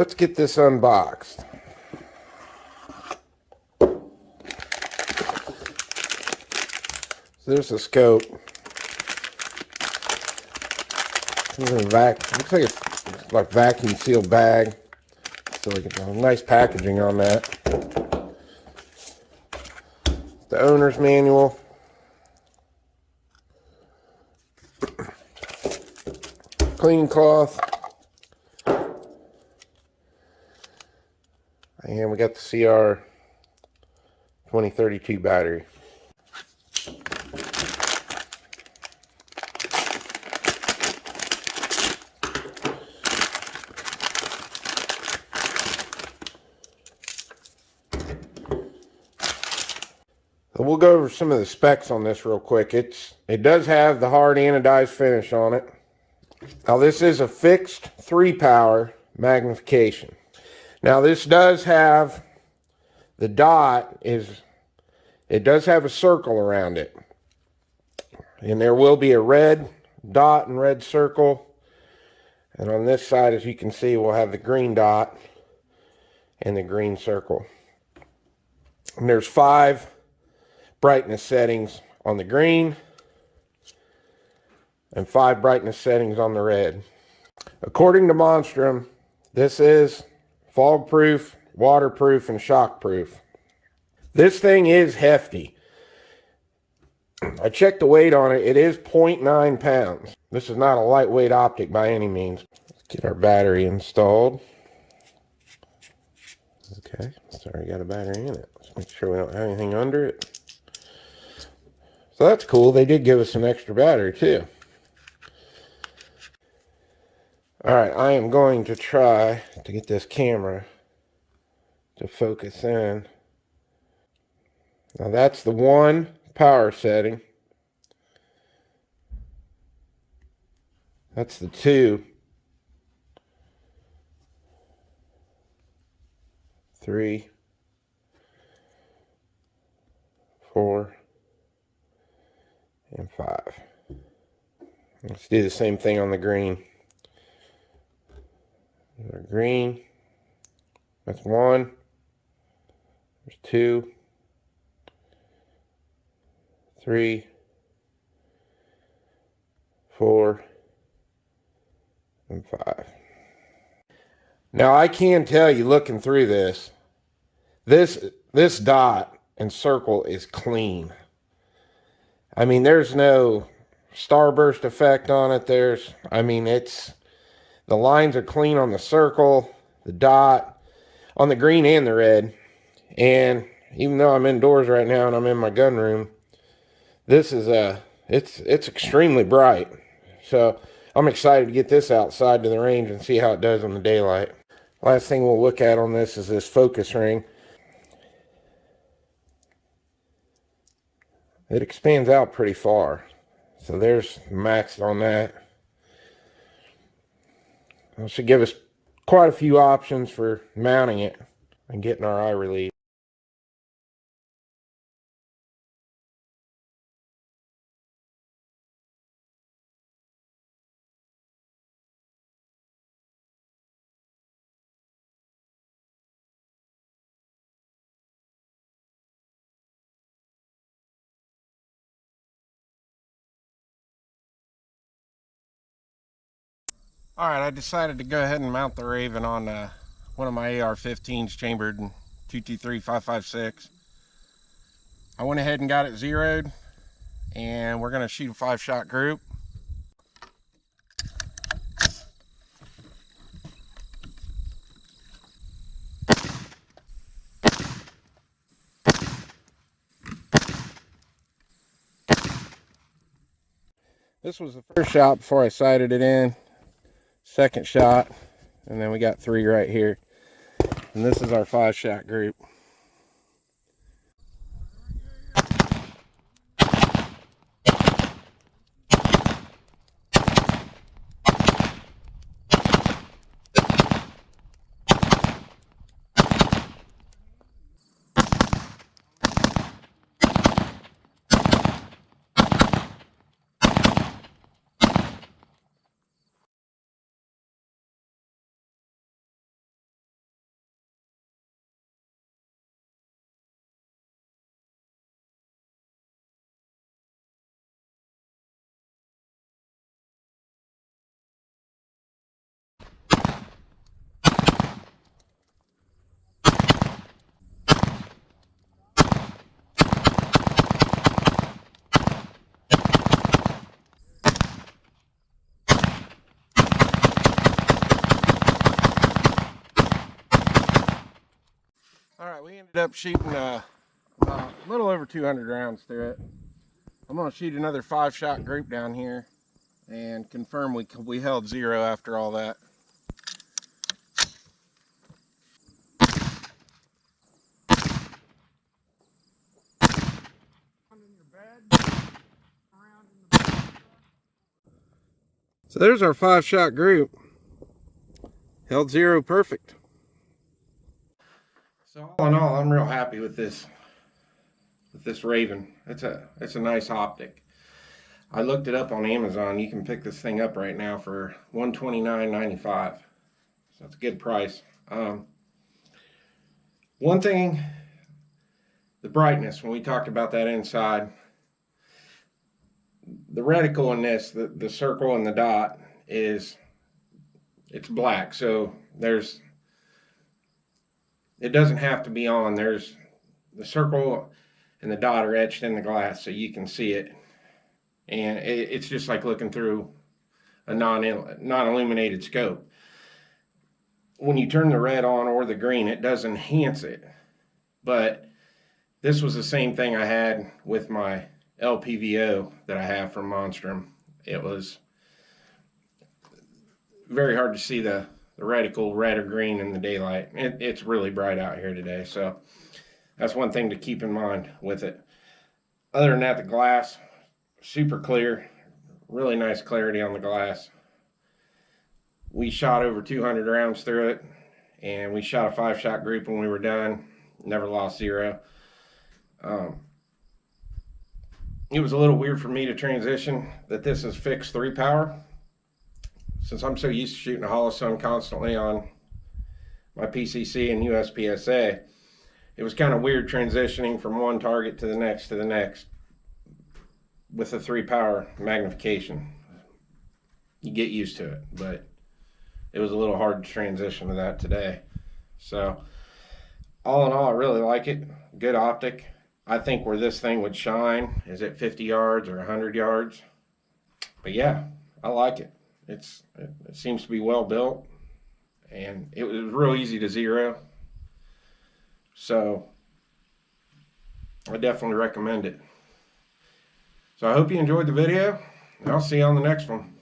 let's get this unboxed. So there's a scope. Comes in a looks like it's like vacuum sealed bag. So we get nice packaging on that. The owner's manual. Cleaning cloth. And we got the CR 2032 battery. So we'll go over some of the specs on this real quick. It does have the hard anodized finish on it. Now this is a fixed 3-power magnification. Now this does have the dot it does have a circle around it. And there will be a red dot and red circle. And on this side, as you can see, we'll have the green dot and the green circle. And there's 5 brightness settings on the green and 5 brightness settings on the red. According to Monstrum, this is fog proof, waterproof, and shock proof. This thing is hefty. I checked the weight on it. It is 0.9 pounds. This is not a lightweight optic by any means. Let's get our battery installed. Okay, sorry, got a battery in it. Let's make sure we don't have anything under it. So that's cool. They did give us an extra battery too. Alright, I am going to try to get this camera to focus in. Now that's the 1 power setting. That's the 2. 3. 4. And 5. Let's do the same thing on the green. There's green. That's 1. There's 2. 3. 4. And 5. Now I can tell you, looking through this dot and circle is clean. I mean, there's no starburst effect on it. The lines are clean on the circle, the dot, on the green and the red. And even though I'm indoors right now and I'm in my gun room, this is it's extremely bright. So I'm excited to get this outside to the range and see how it does in the daylight. Last thing we'll look at on this is this focus ring. It expands out pretty far. So there's max on that. It should give us quite a few options for mounting it and getting our eye relief. Alright, I decided to go ahead and mount the Raven on one of my AR-15s chambered in 223-556. I went ahead and got it zeroed, and we're going to shoot a 5-shot group. This was the first shot before I sighted it in. Second shot, and then we got 3 right here. And this is our 5-shot group. Alright, we ended up shooting about a little over 200 rounds through it. I'm going to shoot another 5-shot group down here and confirm we held 0 after all that. So there's our 5-shot group. Held 0 perfect. So all in all, I'm real happy with this Raven. It's a nice optic. I looked it up on Amazon. You can pick this thing up right now for $129.95. So it's a good price. One thing, the brightness, when we talked about that inside, the reticle in this, the circle and the dot it's black. So it doesn't have to be on. There's the circle and the dot are etched in the glass so you can see it. And it's just like looking through a non-illuminated scope. When you turn the red on or the green, it does enhance it. But this was the same thing I had with my LPVO that I have from Monstrum. It was very hard to see the reticle red or green in the daylight. It's really bright out here today, so that's one thing to keep in mind with it. Other than that, the glass, super clear, really nice clarity on the glass. We shot over 200 rounds through it, and we shot a 5-shot group when we were done. Never lost 0. It was a little weird for me to transition that this is fixed 3 power. Since I'm so used to shooting a holosome constantly on my PCC and USPSA, it was kind of weird transitioning from one target to the next with the 3 power magnification. You get used to it, but it was a little hard to transition to that today. So all in all, I really like it. Good optic. I think where this thing would shine is at 50 yards or 100 yards. But yeah, I like it. It seems to be well built, and it was real easy to zero. So I definitely recommend it. So I hope you enjoyed the video, and I'll see you on the next one.